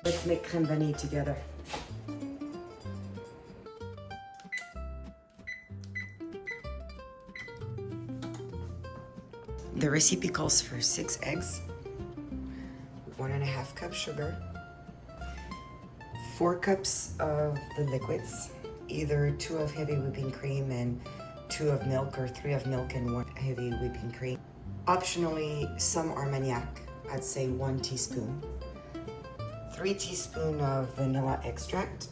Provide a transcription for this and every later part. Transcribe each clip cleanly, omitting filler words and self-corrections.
Let's make crème vanille together. The recipe calls for 6 eggs, 1.5 cups sugar, 4 cups of the liquids, either 2 of heavy whipping cream and 2 of milk, or 3 of milk and 1 heavy whipping cream. Optionally, some Armagnac, I'd say 1 teaspoon, 3 teaspoons of vanilla extract,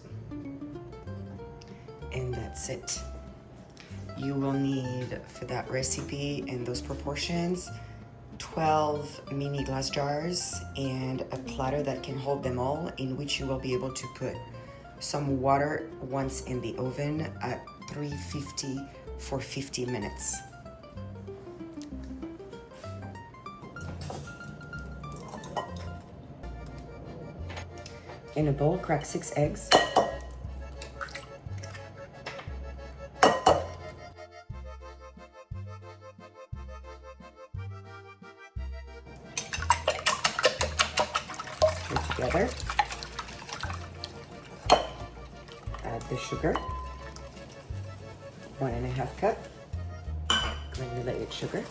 and that's it. You will need, for that recipe and those proportions, 12 mini glass jars and a platter that can hold them all, in which you will be able to put some water once in the oven at 350 for 50 minutes. In a bowl, crack 6 eggs. Stir together. Add the sugar, 1.5 cup granulated sugar.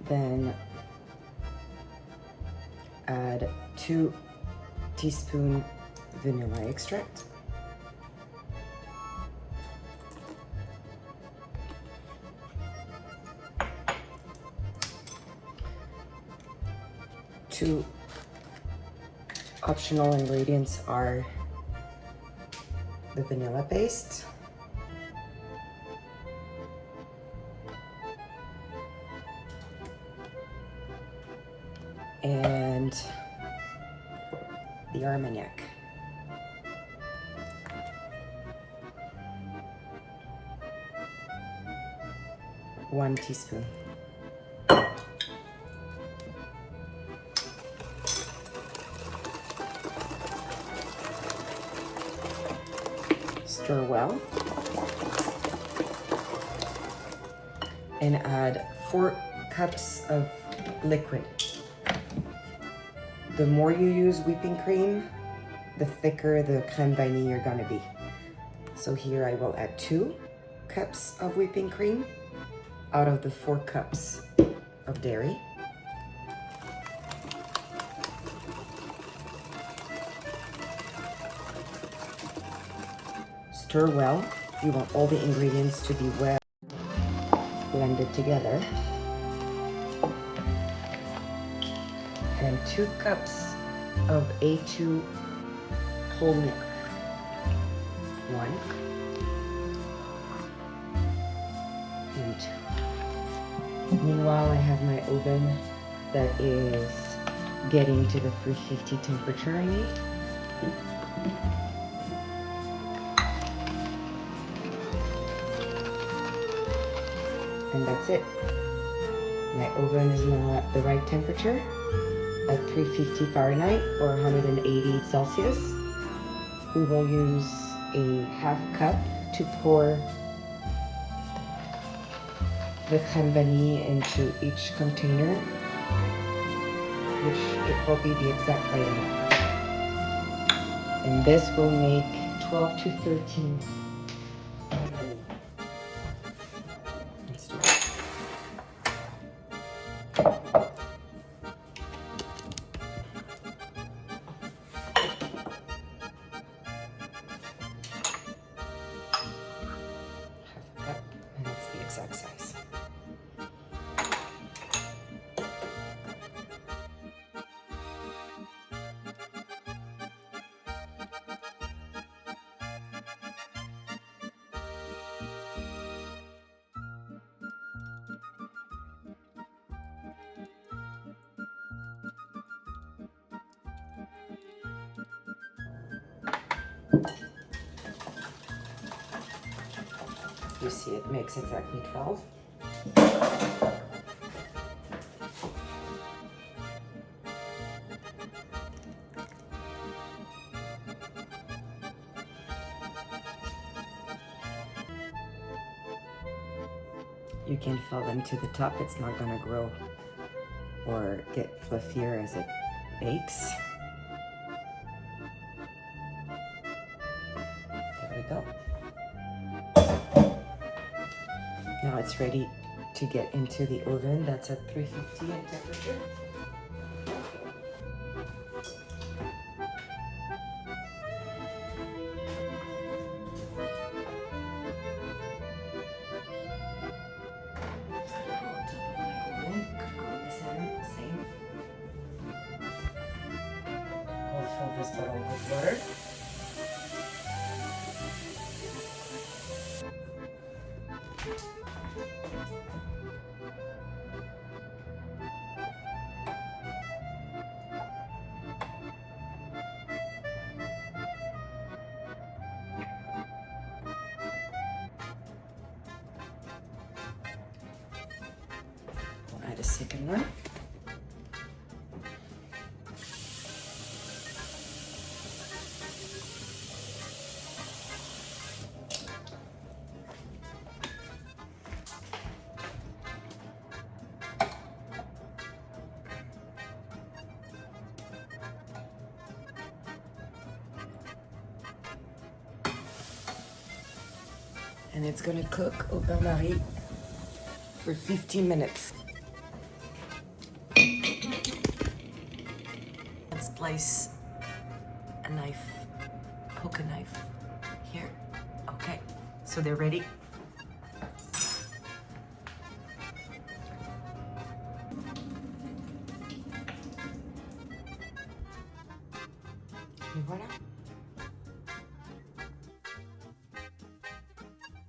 Then add 2 teaspoons vanilla extract. Two optional ingredients are the vanilla paste and the Armagnac. One teaspoon. Stir well and add 4 cups of liquid. The more you use whipping cream, the thicker the crème vanille are gonna be. So here I will add 2 cups of whipping cream out of the 4 cups of dairy. Stir well. You want all the ingredients to be well blended together. And 2 cups of A2 whole milk. 1 and 2. Meanwhile, I have my oven that is getting to the 350 temperature I need. And that's it. My oven is now at the right temperature at 350 Fahrenheit or 180 Celsius. We will use a half cup to pour the crème vanille into each container, which it will be the exact right amount. And this will make 12 to 13. Let's do it. And that's the exact size. You see it makes exactly 12. You can fill them to the top. It's not gonna grow or get fluffier as it bakes. There we go. Now it's ready to get into the oven. That's at 350 in temperature. Fill this bottle with water. We'll add a second one. And it's gonna cook au Bain-Marie for 15 minutes. Let's place a knife, poke a knife here. Okay, so they're ready